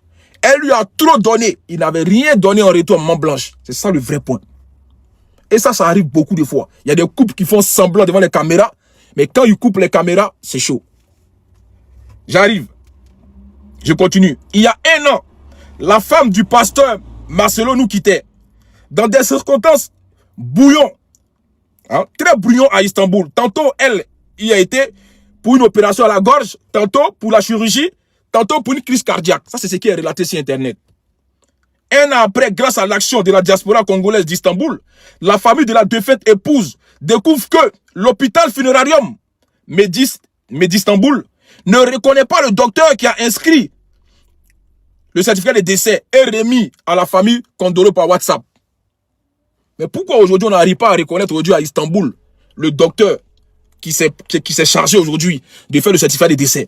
Elle lui a trop donné. Il n'avait rien donné en retour à Maman Blanche. C'est ça le vrai point. Et ça arrive beaucoup de fois. Il y a des couples qui font semblant devant les caméras, mais quand ils coupent les caméras, c'est chaud. J'arrive. Je continue. Il y a 1 an, la femme du pasteur Marcelo nous quittait. Dans des circonstances bouillon. Hein, très brouillon à Istanbul. Tantôt, elle y a été pour une opération à la gorge, tantôt pour la chirurgie, tantôt pour une crise cardiaque. Ça, c'est ce qui est relaté sur Internet. 1 an après, grâce à l'action de la diaspora congolaise d'Istanbul, la famille de la défunte épouse découvre que l'hôpital funérarium d'Istanbul ne reconnaît pas le docteur qui a inscrit le certificat de décès et remis à la famille Condolo par WhatsApp. Mais pourquoi aujourd'hui on n'arrive pas à reconnaître aujourd'hui à Istanbul le docteur qui s'est chargé aujourd'hui de faire le certificat de décès?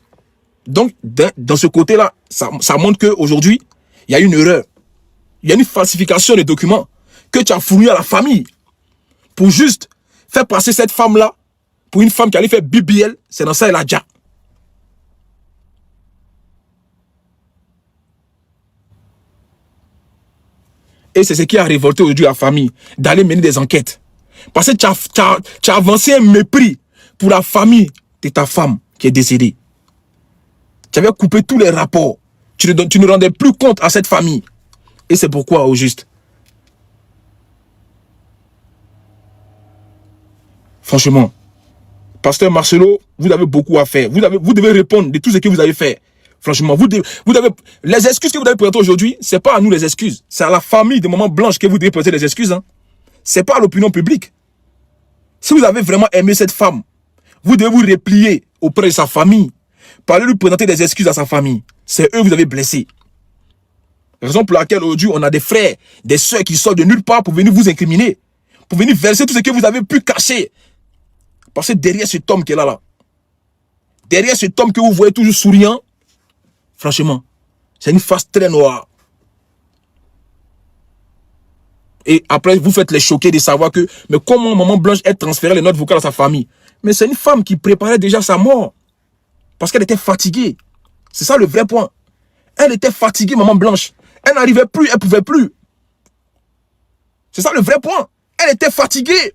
Donc, dans ce côté-là, ça montre qu'aujourd'hui, il y a une erreur. Il y a une falsification des documents que tu as fourni à la famille pour juste faire passer cette femme-là pour une femme qui allait faire BBL. C'est dans ça elle a déjà. Et c'est ce qui a révolté aujourd'hui la famille, d'aller mener des enquêtes. Parce que tu as avancé un mépris pour la famille de ta femme qui est décédée. Tu avais coupé tous les rapports. Tu ne rendais plus compte à cette famille. Et c'est pourquoi, au juste, franchement, pasteur Marcelo, vous avez beaucoup à faire. Vous devez répondre de tout ce que vous avez fait. Franchement, les excuses que vous devez présenter aujourd'hui, ce n'est pas à nous les excuses. C'est à la famille de Maman Blanche que vous devez présenter les excuses. Hein. Ce n'est pas à l'opinion publique. Si vous avez vraiment aimé cette femme, vous devez vous replier auprès de sa famille. Parlez lui présenter des excuses à sa famille. C'est eux que vous avez blessés. Raison pour laquelle aujourd'hui, on a des frères, des sœurs qui sortent de nulle part pour venir vous incriminer, pour venir verser tout ce que vous avez pu cacher. Parce que derrière cet homme qui est là, derrière cet homme que vous voyez toujours souriant, franchement, c'est une face très noire. Et après, vous faites les choquer de savoir que, mais comment Maman Blanche a transféré les notes vocales à sa famille? Mais c'est une femme qui préparait déjà sa mort. Parce qu'elle était fatiguée. C'est ça le vrai point. Elle était fatiguée, Maman Blanche. Elle n'arrivait plus, elle ne pouvait plus. C'est ça le vrai point. Elle était fatiguée.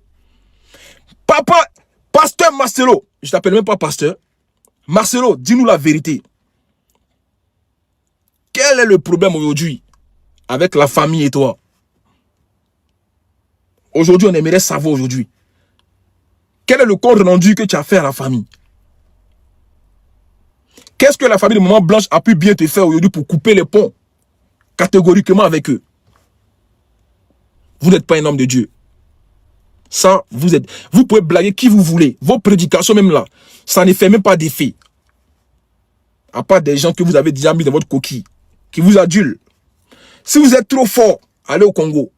Papa, pasteur Marcelo, je ne t'appelle même pas pasteur. Marcelo, dis-nous la vérité. Quel est le problème aujourd'hui avec la famille et toi? Aujourd'hui, on aimerait savoir aujourd'hui. Quel est le compte rendu que tu as fait à la famille? Qu'est-ce que la famille de Maman Blanche a pu bien te faire aujourd'hui pour couper les ponts catégoriquement avec eux? Vous n'êtes pas un homme de Dieu. Ça, vous pouvez blaguer qui vous voulez. Vos prédications même là, ça ne fait même pas d'effet. À part des gens que vous avez déjà mis dans votre coquille, qui vous adulent. Si vous êtes trop fort, allez au Congo.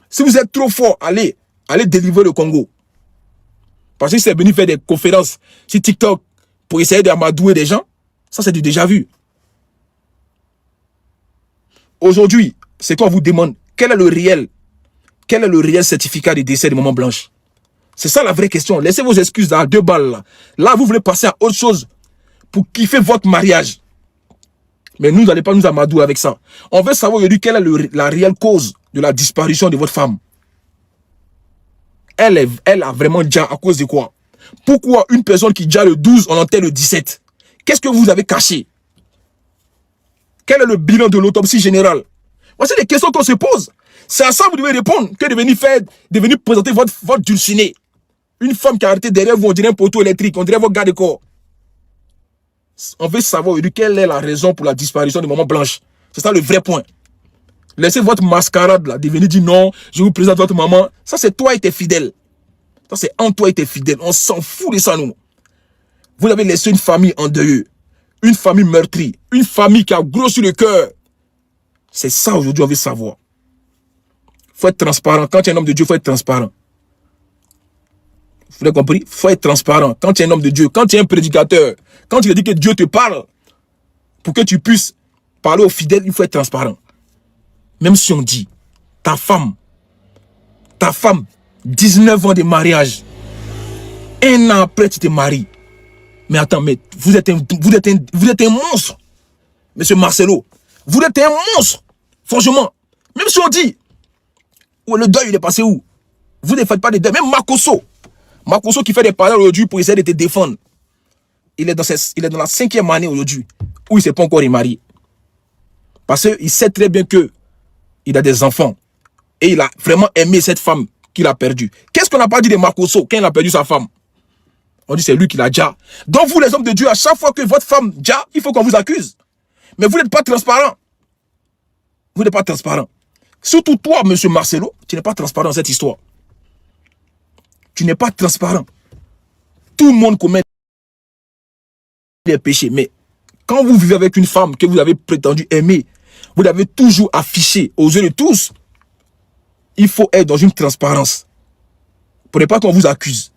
Si vous êtes trop fort, allez délivrer le Congo. Parce que c'est venu faire des conférences sur TikTok pour essayer d'amadouer des gens, ça c'est du déjà vu. Aujourd'hui, c'est qu'on vous demande quel est le réel certificat de décès de Maman Blanche. C'est ça la vraie question. Laissez vos excuses à 2 balles là. Là, vous voulez passer à autre chose pour kiffer votre mariage. Mais nous n'allez pas nous amadouer avec ça. On veut savoir aujourd'hui quelle est la réelle cause de la disparition de votre femme. Elle a vraiment déjà à cause de quoi? Pourquoi une personne qui déjà le 12, on enterre le 17? Qu'est-ce que vous avez caché? Quel est le bilan de l'autopsie générale? Voici les questions qu'on se pose. C'est à ça que vous devez répondre que de venir présenter votre dulcinée. Une femme qui a arrêté derrière vous, on dirait un poteau électrique, on dirait votre garde corps. On veut savoir aujourd'hui quelle est la raison pour la disparition de Maman Blanche. C'est ça le vrai point. Laissez votre mascarade là, de venir dire non, je vous présente votre maman. Ça c'est toi et tes fidèles. Ça c'est en toi et tes fidèles. On s'en fout de ça nous. Vous avez laissé une famille en deuil. Une famille meurtrie. Une famille qui a gros sur le cœur. C'est ça aujourd'hui on veut savoir. Il faut être transparent. Quand tu es un homme de Dieu, il faut être transparent. Vous avez compris? Il faut être transparent. Quand tu es un homme de Dieu, quand tu es un prédicateur, quand tu dis que Dieu te parle, pour que tu puisses parler aux fidèles, il faut être transparent. Même si on dit, ta femme, 19 ans de mariage, 1 an après tu te maries. Mais attends, mais vous êtes un monstre, monsieur Marcelo. Vous êtes un monstre, franchement. Même si on dit, oh, le deuil il est passé où? Vous ne faites pas de deuil. Même Makosso qui fait des paroles aujourd'hui pour essayer de te défendre. Il est dans la 5e année aujourd'hui où il ne s'est pas encore remarié. Parce qu'il sait très bien que il a des enfants. Et il a vraiment aimé cette femme qu'il a perdue. Qu'est-ce qu'on n'a pas dit de Makosso quand il a perdu sa femme? On dit c'est lui qui l'a déjà. Donc vous les hommes de Dieu, à chaque fois que votre femme déjà, il faut qu'on vous accuse. Mais vous n'êtes pas transparent. Vous n'êtes pas transparent. Surtout toi, monsieur Marcelo, tu n'es pas transparent dans cette histoire. Tu n'es pas transparent. Tout le monde commet des péchés. Mais quand vous vivez avec une femme que vous avez prétendu aimer, vous l'avez toujours affiché aux yeux de tous. Il faut être dans une transparence. Pour ne pas qu'on vous accuse.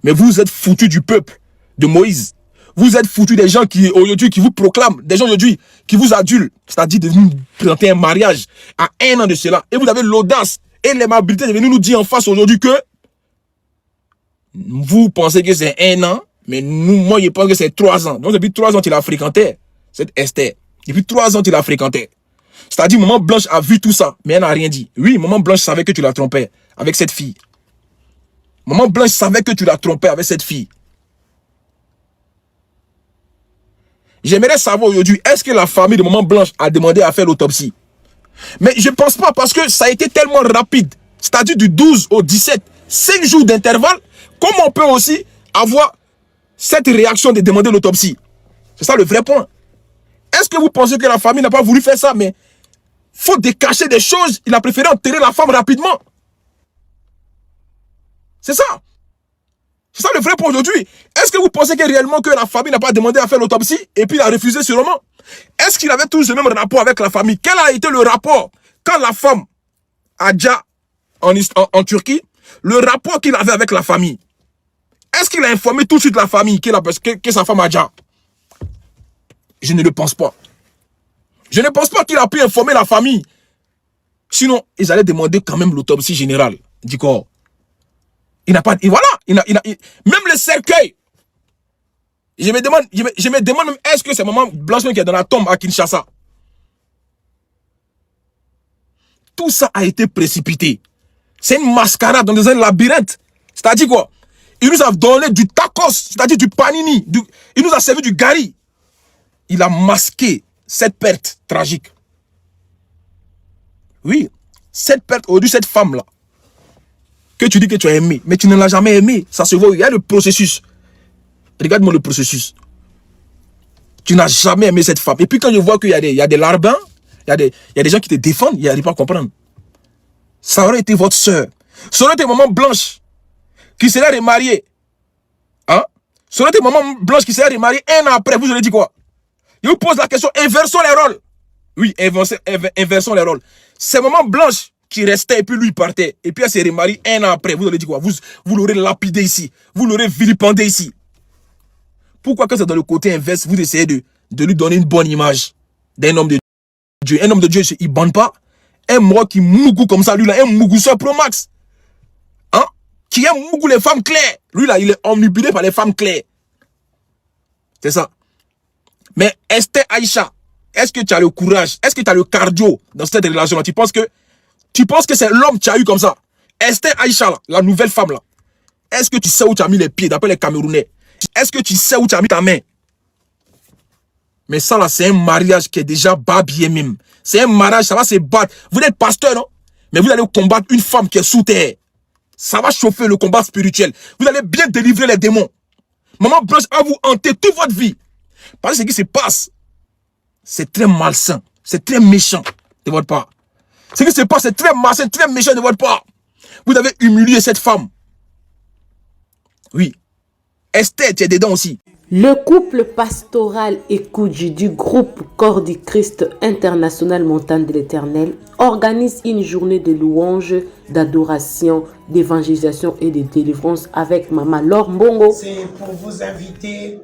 Mais vous êtes foutus du peuple de Moïse. Vous êtes foutus des gens qui aujourd'hui qui vous proclament, des gens aujourd'hui qui vous adulent, c'est-à-dire de nous présenter un mariage à 1 an de cela. Et vous avez l'audace et l'aimabilité de venir nous dire en face aujourd'hui que vous pensez que c'est 1 an, mais moi je pense que c'est 3 ans. Donc depuis 3 ans tu l'as fréquenté, cette Esther. Depuis 3 ans tu l'as fréquenté. C'est-à-dire Maman Blanche a vu tout ça, mais elle n'a rien dit. Oui, Maman Blanche savait que tu la trompais avec cette fille. Maman Blanche savait que tu la trompais avec cette fille. J'aimerais savoir aujourd'hui, est-ce que la famille de Maman Blanche a demandé à faire l'autopsie? Mais je ne pense pas parce que ça a été tellement rapide. C'est-à-dire du 12 au 17, 5 jours d'intervalle. Comment on peut aussi avoir cette réaction de demander l'autopsie? C'est ça le vrai point. Est-ce que vous pensez que la famille n'a pas voulu faire ça? Mais faut décacher des choses. Il a préféré enterrer la femme rapidement. C'est ça. C'est ça le vrai vrai pour aujourd'hui. Est-ce que vous pensez que réellement que la famille n'a pas demandé à faire l'autopsie et puis il a refusé sûrement? Est-ce qu'il avait tous le même rapport avec la famille? Quel a été le rapport quand la femme a déjà en Turquie, le rapport qu'il avait avec la famille? Est-ce qu'il a informé tout de suite la famille que sa femme a déjà? Je ne le pense pas. Je ne pense pas qu'il a pu informer la famille. Sinon, ils allaient demander quand même l'autopsie générale du corps. Il n'a pas... Et voilà. Même le cercueil. Je me demande même, est-ce que c'est maman Blanche qui est dans la tombe à Kinshasa? Tout ça a été précipité. C'est une mascarade dans un labyrinthe. C'est-à-dire quoi? Il nous a donné du tacos, c'est-à-dire du panini. Il nous a servi du gari. Il a masqué cette perte tragique. Oui, cette perte, aujourd'hui, cette femme-là, que tu dis que tu as aimé, mais tu ne l'as jamais aimé. Ça se voit, il y a le processus. Regarde-moi le processus. Tu n'as jamais aimé cette femme. Et puis quand je vois qu'il y a des larbins, il y a des gens qui te défendent, ils n'arrivent pas à comprendre. Ça aurait été votre soeur. Ça aurait été maman Blanche qui serait remariée. Hein? Ça aurait été maman Blanche qui serait remariée un an après. Vous aurez dit quoi? Je vous pose la question, inversons les rôles. Oui, inversons les rôles. C'est maman Blanche qui restait et puis lui partait. Et puis elle s'est remariée un an après. Vous aurez dit quoi? Vous l'aurez lapidé ici. Vous l'aurez vilipendé ici. Pourquoi quand c'est dans le côté inverse, vous essayez de lui donner une bonne image d'un homme de Dieu? Un homme de Dieu, il ne bande pas. Un mort qui mougou comme ça, lui là, un mougousseur pro max. Hein? Qui aime mougou les femmes claires. Lui là, il est omnibulé par les femmes claires. C'est ça. Mais Esther Aïcha, est-ce que tu as le courage? Est-ce que tu as le cardio dans cette relation-là? Tu penses que c'est l'homme que tu as eu comme ça? Esther Aïcha, là, la nouvelle femme là. Est-ce que tu sais où tu as mis les pieds d'après les Camerounais? Est-ce que tu sais où tu as mis ta main? Mais ça là, c'est un mariage qui est déjà babié même. C'est un mariage, ça va se battre. Vous êtes pasteur, non? Mais vous allez combattre une femme qui est sous terre. Ça va chauffer le combat spirituel. Vous allez bien délivrer les démons. Maman Blanche va vous hanter toute votre vie. Parce que ce qui se passe, c'est très malsain. C'est très méchant de votre part. Ce qui se passe, c'est très malsain, très méchant de votre part. Vous avez humilié cette femme. Oui. Esther, tu es dedans aussi. Le couple pastoral Ekoudji du groupe Corps du Christ International Montagne de l'Éternel organise une journée de louanges, d'adoration, d'évangélisation et de délivrance avec Maman Laure Mbongo. C'est pour vous inviter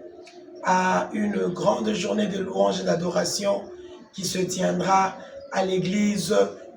à une grande journée de louanges et d'adoration qui se tiendra à l'église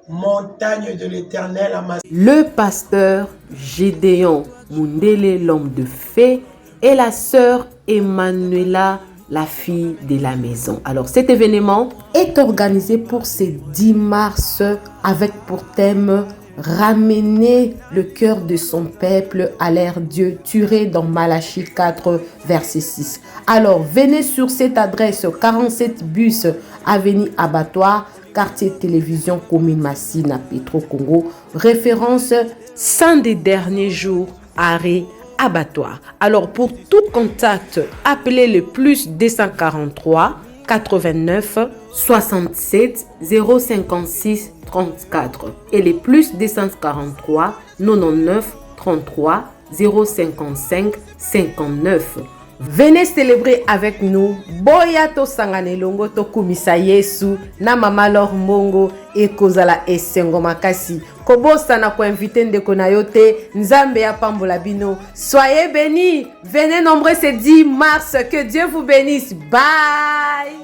Montagne de l'Éternel à Massy. Le pasteur Gédéon Mundele, l'homme de fée, et la sœur Emmanuela, la fille de la maison. Alors cet événement est organisé pour ce 10 mars avec pour thème ramener le cœur de son peuple à l'ère Dieu, tiré dans Malachie 4 verset 6. Alors venez sur cette adresse 47 bus avenue Abattoir, quartier télévision commune Massina Petro Congo, référence 100 des derniers jours, arrêt Abattoir. Alors pour tout contact, appelez le plus 243 89 67 056 34 et les plus 243 99 33 055 59. Venez célébrer avec nous. Boya to sangane longo to kumisa Yesu na Mama Laure Mbongo e kozala esengo makasi. Kobosa na ko inviter ndeko na yote Nzambe ya pambola bino. Soyez bénis. Venez nombreux ce 10 mars. Que Dieu vous bénisse. Bye.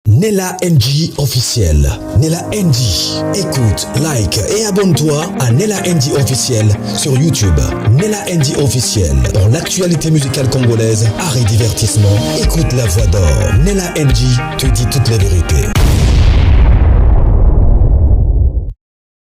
Nella NG officiel. Nella NG. Écoute, like et abonne-toi à Nella NG officiel sur YouTube. Nella NG officiel. Pour l'actualité musicale congolaise, art et divertissement, écoute la voix d'or. Nella NG te dit toutes les vérités.